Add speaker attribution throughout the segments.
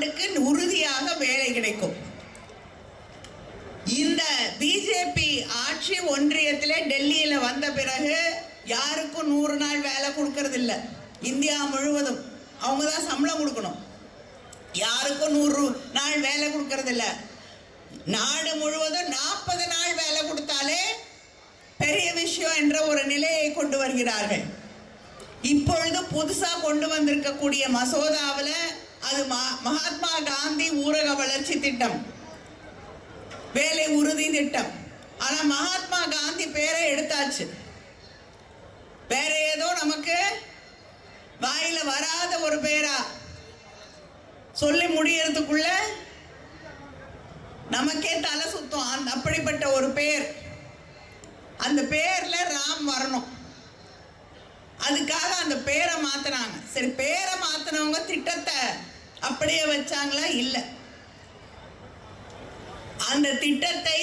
Speaker 1: ஆண்டுக்கு உறுதியாக வேலை கிடைக்கும். இந்த பிஜேபி ஆட்சி ஒன்றியத்தில் டெல்லியில வந்த பிறகு யாருக்கும் 100 நாள் வேலை கொடுக்கறது இல்லை. இந்தியா முழுவதும் அவங்க தான் சம்பளம் கொடுக்கணும். யாருக்கும் 100 நாள் வேலை கொடுக்கறது இல்லை. நாடு முழுவதும் 40 நாள் வேலை கொடுத்தாலே பெரிய விஷயம் என்ற ஒரு நிலையை கொண்டு வருகிறார்கள். இப்பொழுது புதுசா கொண்டு வந்திருக்கக்கூடிய மசோதாவில் அது மகாத்மா காந்தி ஊரக வளர்ச்சி திட்டம், வேலை உறுதி திட்டம். ஆனா மகாத்மா காந்தி பேரை எடுத்தாச்சு. வேற ஏதோ நமக்கு வாயில வராத ஒரு பேரா சொல்லி முடியறதுக்குள்ள நமக்கே தலை சுத்தம். அப்படிப்பட்ட ஒரு பேர், அந்த பேர்ல ராம் வரணும். அதுக்காக அந்த பேரை மாத்தினாங்க. சரி, பேரை மாத்தினவங்க திட்டத்தை அப்படியே வச்சாங்களா? இல்லை. அந்த திட்டத்தை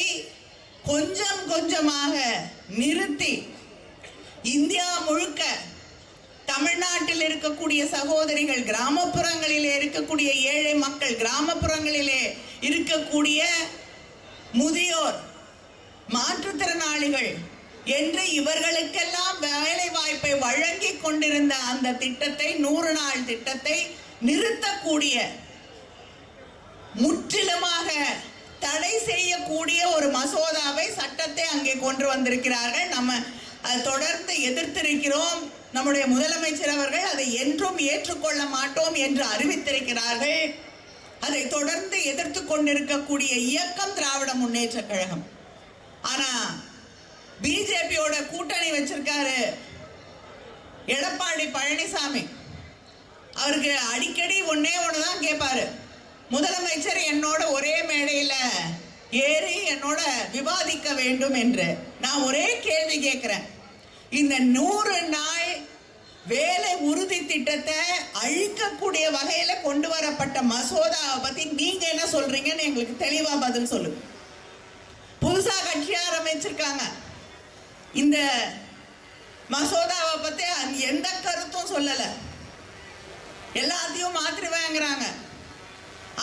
Speaker 1: கொஞ்சம் கொஞ்சமாக நிறுத்தி இந்தியா முழுக்க தமிழ்நாட்டில் இருக்கக்கூடிய சகோதரிகள், கிராமப்புறங்களிலே இருக்கக்கூடிய ஏழை மக்கள், கிராமப்புறங்களிலே இருக்கக்கூடிய முதியோர், மாற்றுத்திறனாளிகள் என்று இவர்களுக்கெல்லாம் வேலை வாய்ப்பை வழங்கி கொண்டிருந்த அந்த திட்டத்தை, 100 நாள் திட்டத்தை நிறுத்தக்கூடிய, முற்றிலுமாக தடை செய்யக்கூடிய ஒரு மசோதாவை, சட்டத்தை அங்கே கொண்டு வந்திருக்கிறார்கள். நம்ம அதை தொடர்ந்து எதிர்த்திருக்கிறோம். நம்முடைய முதலமைச்சர் அவர்கள் அதை என்றும் ஏற்றுக்கொள்ள மாட்டோம் என்று அறிவித்திருக்கிறார்கள். அதை தொடர்ந்து எதிர்த்து கொண்டிருக்கக்கூடிய இயக்கம் திராவிட முன்னேற்ற கழகம். ஆனா பிஜேபியோட கூட்டணி வச்சிருக்காரு எடப்பாடி பழனிசாமி. அவருக்கு அடிக்கடி ஒன்னே ஒண்ணுதான் கேட்பாரு, முதலமைச்சர் என்னோட ஒரே மேடையில ஏறி என்னோட விவாதிக்க வேண்டும் என்று. நான் ஒரே கேள்வி கேட்கிறேன், இந்த 100 நாள் வேலை உறுதி திட்டத்தை அழிக்கக்கூடிய வகையில கொண்டு வரப்பட்ட மசோதாவை பத்தி நீங்க என்ன சொல்றீங்கன்னு எங்களுக்கு தெளிவா பதில் சொல்லுங்க. புதுசா கட்சி ஆரம்பிச்சிருக்காங்க. இந்த மசோதாவை பத்தி எந்த கருத்தும் சொல்லல, எல்லாத்தையும் மாற்றி வாங்குறாங்க.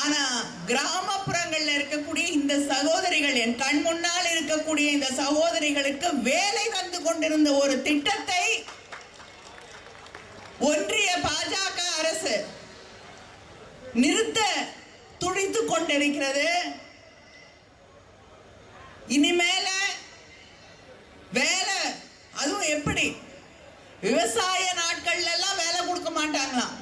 Speaker 1: ஆனா கிராமப்புறங்கள்ல இருக்கக்கூடிய இந்த சகோதரிகள், என் கண் முன்னால் இருக்கக்கூடிய இந்த சகோதரிகளுக்கு வேலை தந்து கொண்டிருந்த ஒரு திட்டத்தை ஒன்றிய பாஜக அரசு நிறுத்த துடித்துக் கொண்டிருக்கிறது. இனிமேல வேலை, அதுவும் எப்படி விவசாய நாட்கள்ல எல்லாம் வேலை கொடுக்க மாட்டாங்களாம்.